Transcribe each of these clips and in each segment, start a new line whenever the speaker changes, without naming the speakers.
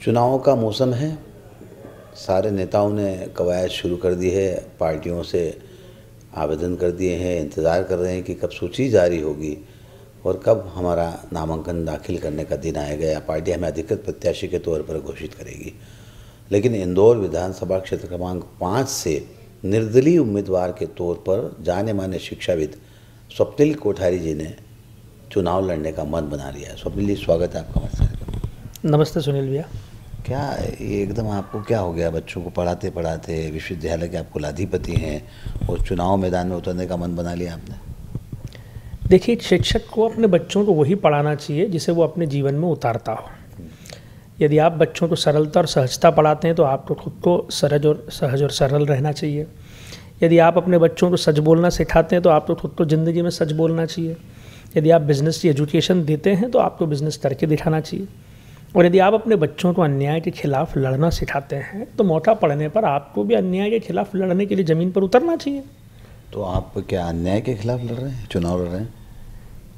चुनाव का मौसम है। सारे नेताओं ने कवायद शुरू कर दी है, पार्टियों से आवेदन कर दिए हैं, इंतज़ार कर रहे हैं कि कब सूची जारी होगी और कब हमारा नामांकन दाखिल करने का दिन आएगा या पार्टी हमें अधिकृत प्रत्याशी के तौर पर घोषित करेगी। लेकिन इंदौर विधानसभा क्षेत्र क्रमांक 5 से निर्दलीय उम्मीदवार के तौर पर जाने माने शिक्षाविद स्वप्निल कोठारी जी ने चुनाव लड़ने का मन बना लिया है। स्वप्निल जी, स्वागत है आपका हमारे साथ।
नमस्ते सुनील भैया।
क्या ये एकदम आपको क्या हो गया? बच्चों को पढ़ाते पढ़ाते विश्वविद्यालय के आप कुलाधिपति हैं और चुनाव मैदान में उतरने का मन बना लिया आपने?
देखिए, एक शिक्षक को अपने बच्चों को वही पढ़ाना चाहिए जिसे वो अपने जीवन में उतारता हो। यदि आप बच्चों को सरलता और सहजता पढ़ाते हैं तो आपको खुद को सहज और सरल रहना चाहिए। यदि आप अपने बच्चों को सच बोलना सिखाते हैं तो आपको खुद को ज़िंदगी में सच बोलना चाहिए। यदि आप बिज़नेस की एजुकेशन देते हैं तो आपको बिज़नेस करके दिखाना चाहिए। और यदि आप अपने बच्चों को अन्याय के खिलाफ लड़ना सिखाते हैं तो मौका पड़ने पर आपको भी अन्याय के खिलाफ लड़ने के लिए ज़मीन पर उतरना चाहिए।
तो आप क्या अन्याय के खिलाफ लड़ रहे हैं, चुनाव लड़ रहे हैं?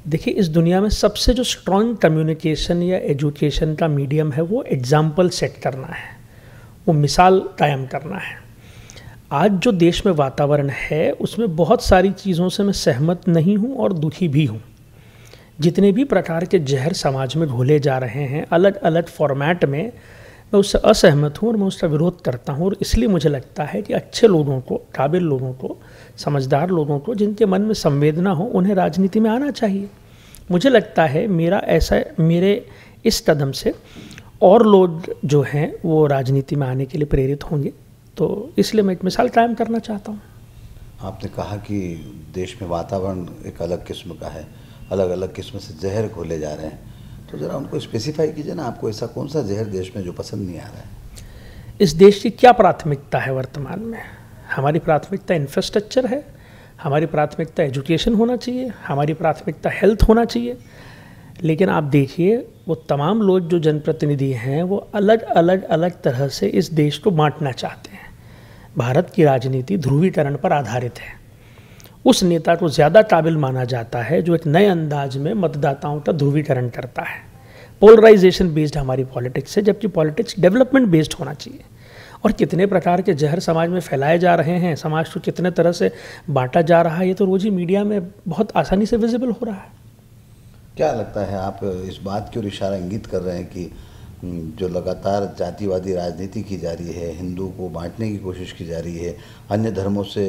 देखिए, इस दुनिया में सबसे जो स्ट्रॉन्ग कम्युनिकेशन या एजुकेशन का मीडियम है वो एग्जाम्पल सेट करना है, वो मिसाल कायम करना है। आज जो देश में वातावरण है उसमें बहुत सारी चीज़ों से मैं सहमत नहीं हूँ और दुखी भी हूँ। जितने भी प्रकार के जहर समाज में घोले जा रहे हैं अलग अलग फॉर्मेट में, मैं उससे असहमत हूँ और मैं उसका विरोध करता हूँ। और इसलिए मुझे लगता है कि अच्छे लोगों को, काबिल लोगों को, समझदार लोगों को, जिनके मन में संवेदना हो, उन्हें राजनीति में आना चाहिए। मुझे लगता है मेरे इस कदम से और लोग जो हैं वो राजनीति में आने के लिए प्रेरित होंगे। तो इसलिए मैं एक मिसाल कायम करना चाहता हूँ।
आपने कहा कि देश में वातावरण एक अलग किस्म का है, अलग अलग किस्म से जहर घोले जा रहे हैं, तो ज़रा उनको स्पेसिफाई कीजिए ना। आपको ऐसा कौन सा जहर देश में जो पसंद नहीं आ रहा है?
इस देश की क्या प्राथमिकता है वर्तमान में? हमारी प्राथमिकता इंफ्रास्ट्रक्चर है, हमारी प्राथमिकता एजुकेशन होना चाहिए, हमारी प्राथमिकता हेल्थ होना चाहिए। लेकिन आप देखिए, वो तमाम लोग जो जनप्रतिनिधि हैं वो अलग अलग तरह से इस देश को बांटना चाहते हैं। भारत की राजनीति ध्रुवीकरण पर आधारित है। उस नेता को ज़्यादा काबिल माना जाता है जो एक नए अंदाज में मतदाताओं का ध्रुवीकरण करता है। पोलराइजेशन बेस्ड हमारी पॉलिटिक्स है, जबकि पॉलिटिक्स डेवलपमेंट बेस्ड होना चाहिए। और कितने प्रकार के जहर समाज में फैलाए जा रहे हैं, समाज को कितने तरह से बांटा जा रहा है, ये तो रोज़ ही मीडिया में बहुत आसानी से विजिबल हो रहा है।
क्या लगता है, आप इस बात की ओर इशारा इंगित कर रहे हैं कि जो लगातार जातिवादी राजनीति की जा रही है, हिंदू को बांटने की कोशिश की जा रही है, अन्य धर्मों से,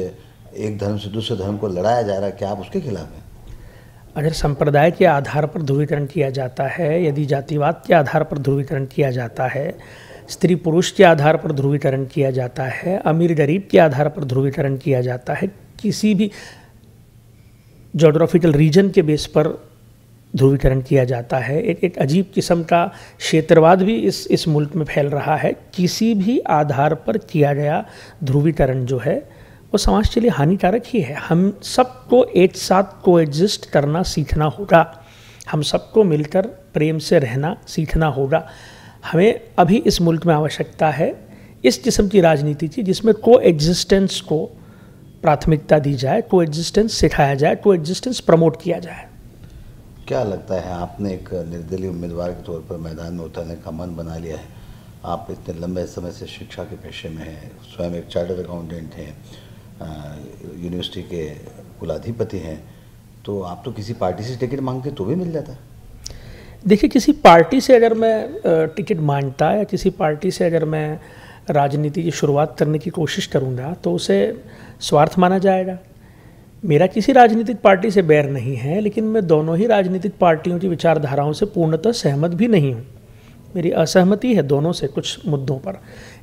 एक धर्म से दूसरे धर्म को लड़ाया जा रहा है, क्या आप उसके खिलाफ हैं?
अगर संप्रदाय के आधार पर ध्रुवीकरण किया जाता है, यदि जातिवाद के आधार पर ध्रुवीकरण किया जाता है, स्त्री पुरुष के आधार पर ध्रुवीकरण किया जाता है, अमीर गरीब के आधार पर ध्रुवीकरण किया जाता है, किसी भी ज्योग्राफिकल रीजन के बेस पर ध्रुवीकरण किया जाता है, एक अजीब किस्म का क्षेत्रवाद भी इस मुल्क में फैल रहा है। किसी भी आधार पर किया गया ध्रुवीकरण जो है वो समाज के लिए हानिकारक ही है। हम सबको एक साथ कोएग्जिस्ट करना सीखना होगा, हम सबको मिलकर प्रेम से रहना सीखना होगा। हमें अभी इस मुल्क में आवश्यकता है इस किस्म की राजनीति की जिसमें कोएग्जिस्टेंस को प्राथमिकता दी जाए, कोएग्जिस्टेंस सिखाया जाए, कोएग्जिस्टेंस प्रमोट किया जाए।
क्या लगता है, आपने एक निर्दलीय उम्मीदवार के तौर पर मैदान में उतरने का मन बना लिया है। आप इतने लंबे समय से शिक्षा के पेशे में हैं, स्वयं एक चार्टर्ड अकाउंटेंट हैं, यूनिवर्सिटी के कुलाधिपति हैं, तो आप तो किसी पार्टी से टिकट मांगते तो भी मिल जाता है।
देखिए, किसी पार्टी से अगर मैं टिकट मांगता या किसी पार्टी से अगर मैं राजनीति की शुरुआत करने की कोशिश करूँगा तो उसे स्वार्थ माना जाएगा। मेरा किसी राजनीतिक पार्टी से बैर नहीं है, लेकिन मैं दोनों ही राजनीतिक पार्टियों की विचारधाराओं से पूर्णतः सहमत भी नहीं हूँ। मेरी असहमति है दोनों से कुछ मुद्दों पर।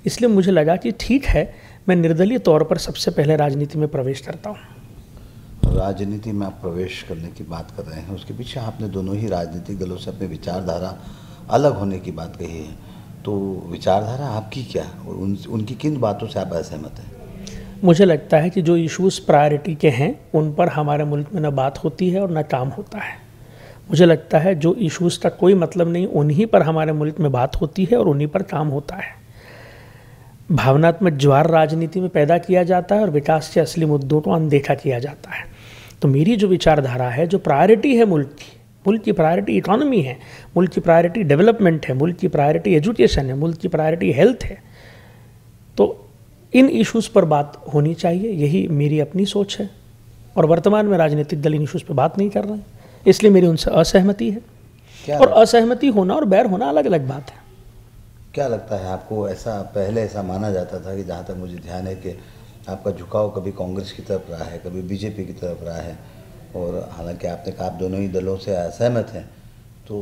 इसलिए मुझे लगा कि ठीक है, मैं निर्दलीय तौर पर सबसे पहले राजनीति में प्रवेश करता हूँ।
राजनीति में आप प्रवेश करने की बात कर रहे हैं, उसके पीछे आपने दोनों ही राजनीतिक दलों से अपनी विचारधारा अलग होने की बात कही है। तो विचारधारा आपकी क्या और उनकी किन बातों से आप असहमत हैं?
मुझे लगता है कि जो इश्यूज़ प्रायोरिटी के हैं उन पर हमारे मुल्क में न बात होती है और न काम होता है। मुझे लगता है जो इश्यूज़ का कोई मतलब नहीं, उन्हीं पर हमारे मुल्क में बात होती है और उन्हीं पर काम होता है। भावनात्मक ज्वार राजनीति में पैदा किया जाता है और विकास के असली मुद्दों को अनदेखा किया जाता है। तो मेरी जो विचारधारा है, जो प्रायोरिटी है मुल्क की, मुल्क की प्रायोरिटी इकोनॉमी है, मुल्क की प्रायोरिटी डेवलपमेंट है, मुल्क की प्रायोरिटी एजुकेशन है, मुल्क की प्रायोरिटी हेल्थ है। तो इन इश्यूज़ पर बात होनी चाहिए, यही मेरी अपनी सोच है। और वर्तमान में राजनीतिक दल इन इश्यूज़ पर बात नहीं कर रहे हैं, इसलिए मेरी उनसे असहमति है। और असहमति होना और बैर होना अलग अलग बात है।
क्या लगता है आपको, ऐसा पहले ऐसा माना जाता था कि जहाँ तक मुझे ध्यान है कि आपका झुकाव कभी कांग्रेस की तरफ रहा है, कभी बीजेपी की तरफ रहा है, और हालांकि आपने कहा आप दोनों ही दलों से असहमत हैं, तो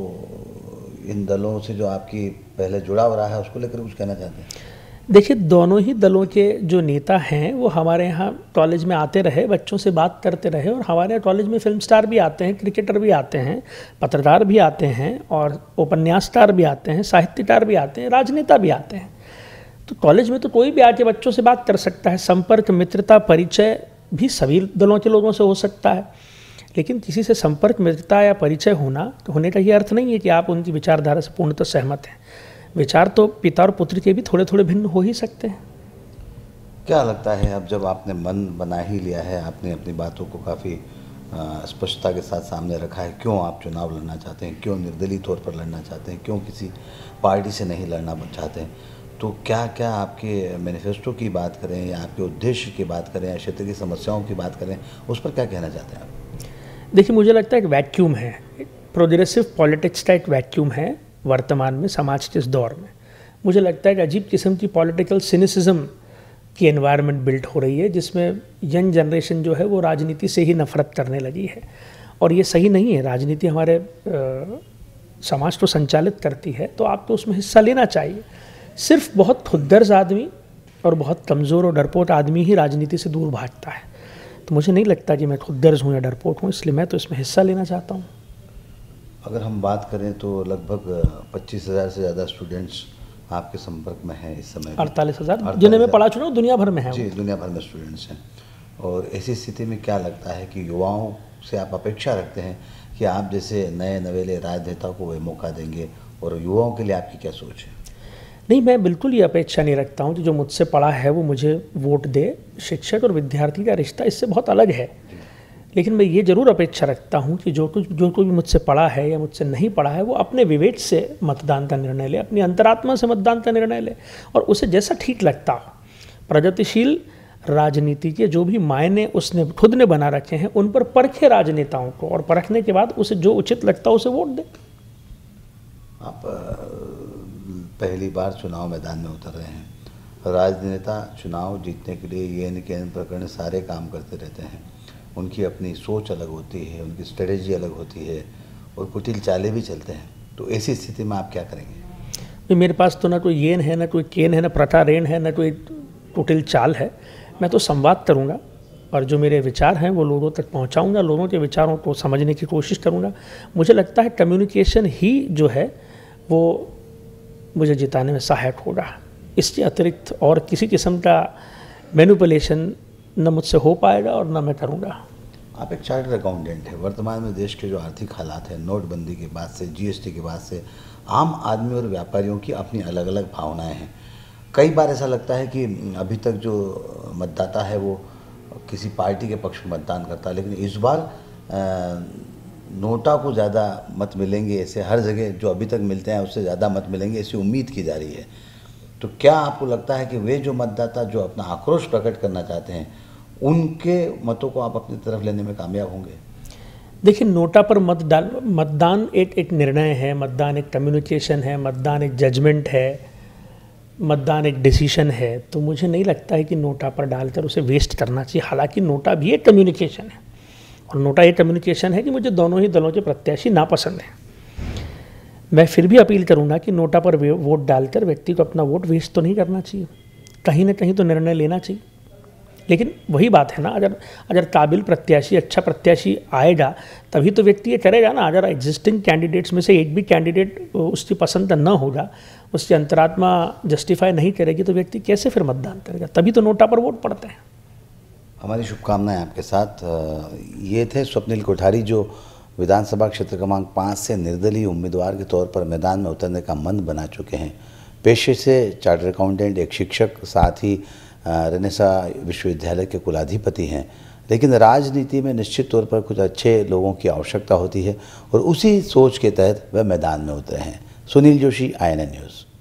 इन दलों से जो आपकी पहले जुड़ाव रहा है उसको लेकर कुछ कहना चाहते हैं?
देखिए, दोनों ही दलों के जो नेता हैं वो हमारे यहाँ कॉलेज में आते रहे, बच्चों से बात करते रहे, और हमारे यहाँ कॉलेज में फिल्म स्टार भी आते हैं, क्रिकेटर भी आते हैं, पत्रकार भी आते हैं, और उपन्यासकार भी आते हैं, साहित्यकार भी आते हैं, राजनेता भी आते हैं। तो कॉलेज में तो कोई भी आके बच्चों से बात कर सकता है। संपर्क, मित्रता, परिचय भी सभी दलों के लोगों से हो सकता है, लेकिन किसी से संपर्क, मित्रता या परिचय होने का ये अर्थ नहीं है कि आप उनकी विचारधारा से पूर्णतः सहमत हैं। विचार तो पिता और पुत्र के भी थोड़े थोड़े भिन्न हो ही सकते हैं।
क्या लगता है, अब जब आपने मन बना ही लिया है, आपने अपनी बातों को काफ़ी स्पष्टता के साथ सामने रखा है, क्यों आप चुनाव लड़ना चाहते हैं, क्यों निर्दलीय तौर पर लड़ना चाहते हैं, क्यों किसी पार्टी से नहीं लड़ना चाहते हैं, तो क्या क्या आपके मैनिफेस्टो की बात करें या आपके उद्देश्य की बात करें या क्षेत्र की समस्याओं की बात करें, उस पर क्या कहना चाहते हैं आप?
देखिए, मुझे लगता है एक वैक्यूम है, प्रोग्रेसिव पॉलिटिक्स का एक वैक्यूम है वर्तमान में समाज के इस दौर में। मुझे लगता है कि अजीब किस्म की पॉलिटिकल सिनिसिज्म की एनवायरनमेंट बिल्ड हो रही है, जिसमें यंग जनरेशन जो है वो राजनीति से ही नफरत करने लगी है, और ये सही नहीं है। राजनीति हमारे समाज को संचालित करती है, तो आपको उसमें हिस्सा लेना चाहिए। सिर्फ बहुत खुदगर्ज आदमी और बहुत कमज़ोर और डरपोक आदमी ही राजनीति से दूर भागता है। तो मुझे नहीं लगता कि मैं खुदगर्ज हूँ या डरपोक हूँ, इसलिए मैं तो इसमें हिस्सा लेना चाहता हूँ।
अगर हम बात करें तो लगभग 25,000 से ज़्यादा स्टूडेंट्स आपके संपर्क में हैं इस समय।
48,000 जिन्हें मैं पढ़ा चुका हूँ, दुनिया भर में है।
जी, दुनिया भर में स्टूडेंट्स हैं। और ऐसी स्थिति में क्या लगता है कि युवाओं से आप अपेक्षा रखते हैं कि आप जैसे नए नवेले राजनेता को वे मौका देंगे, और युवाओं के लिए आपकी क्या सोच है?
नहीं, मैं बिल्कुल ये अपेक्षा नहीं रखता हूँ कि जो मुझसे पढ़ा है वो मुझे वोट दे। शिक्षक और विद्यार्थी का रिश्ता इससे बहुत अलग है, लेकिन मैं ये ज़रूर अपेक्षा रखता हूँ कि जो कोई मुझसे पढ़ा है या मुझसे नहीं पढ़ा है वो अपने विवेक से मतदान का निर्णय ले, अपनी अंतरात्मा से मतदान का निर्णय ले, और उसे जैसा ठीक लगता हो। प्रगतिशील राजनीति के जो भी मायने उसने खुद ने बना रखे हैं, उन पर परखे राजनेताओं को, और परखने के बाद उसे जो उचित लगता हो उसे वोट दे।
आप पहली बार चुनाव मैदान में उतर रहे हैं। राजनेता चुनाव जीतने के लिए ये न प्रकरण सारे काम करते रहते हैं, उनकी अपनी सोच अलग होती है, उनकी स्ट्रेटेजी अलग होती है, और कुटिल चालें भी चलते हैं। तो ऐसी स्थिति में आप क्या करेंगे?
मेरे पास तो ना कोई येन है, ना कोई केन है, ना प्रटारेण है, ना कोई कुटिल चाल है। मैं तो संवाद करूँगा, और जो मेरे विचार हैं वो लोगों तक पहुँचाऊँगा, लोगों के विचारों को समझने की कोशिश करूँगा। मुझे लगता है कम्युनिकेशन ही जो है वो मुझे जिताने में सहायक होगा। इसके अतिरिक्त और किसी किस्म का मैनिपुलेशन न मुझसे हो पाएगा और न मैं करूँगा।
आप एक चार्टर्ड अकाउंटेंट हैं। वर्तमान में देश के जो आर्थिक हालात हैं, नोटबंदी के बाद से, जीएसटी के बाद से, आम आदमी और व्यापारियों की अपनी अलग अलग भावनाएं हैं। कई बार ऐसा लगता है कि अभी तक जो मतदाता है वो किसी पार्टी के पक्ष में मतदान करता है, लेकिन इस बार नोटा को ज़्यादा मत मिलेंगे, ऐसे हर जगह जो अभी तक मिलते हैं उससे ज़्यादा मत मिलेंगे, ऐसी उम्मीद की जा रही है। तो क्या आपको लगता है कि वे जो मतदाता जो अपना आक्रोश प्रकट करना चाहते हैं, उनके मतों को आप अपनी तरफ लेने में कामयाब होंगे?
देखिए, नोटा पर मतदान एक निर्णय है, मतदान एक कम्युनिकेशन है, मतदान एक जजमेंट है, मतदान एक डिसीजन है। तो मुझे नहीं लगता है कि नोटा पर डालकर उसे वेस्ट करना चाहिए। हालांकि नोटा भी एक कम्युनिकेशन है, और नोटा एक कम्युनिकेशन है कि मुझे दोनों ही दलों के प्रत्याशी नापसंद हैं। मैं फिर भी अपील करूंगा कि नोटा पर वोट डालकर व्यक्ति को अपना वोट वेस्ट तो नहीं करना चाहिए, कहीं ना कहीं तो निर्णय लेना चाहिए। लेकिन वही बात है ना, अगर काबिल प्रत्याशी, अच्छा प्रत्याशी आएगा तभी तो व्यक्ति ये करेगा ना। अगर एग्जिस्टिंग कैंडिडेट्स में से एक भी कैंडिडेट उसकी पसंद का न होगा, उसकी अंतरात्मा जस्टिफाई नहीं करेगी, तो व्यक्ति कैसे फिर मतदान करेगा? तभी तो नोटा पर वोट पड़ते हैं।
हमारी शुभकामनाएं आपके साथ। ये थे स्वप्निल कोठारी, जो विधानसभा क्षेत्र क्रमांक 5 से निर्दलीय उम्मीदवार के तौर पर मैदान में उतरने का मन बना चुके हैं। पेशे से चार्टर्ड अकाउंटेंट, एक शिक्षक, साथ ही रेनेसा विश्वविद्यालय के कुलाधिपति हैं। लेकिन राजनीति में निश्चित तौर पर कुछ अच्छे लोगों की आवश्यकता होती है और उसी सोच के तहत वह मैदान में उतरे हैं। Sunil Joshi, INN news.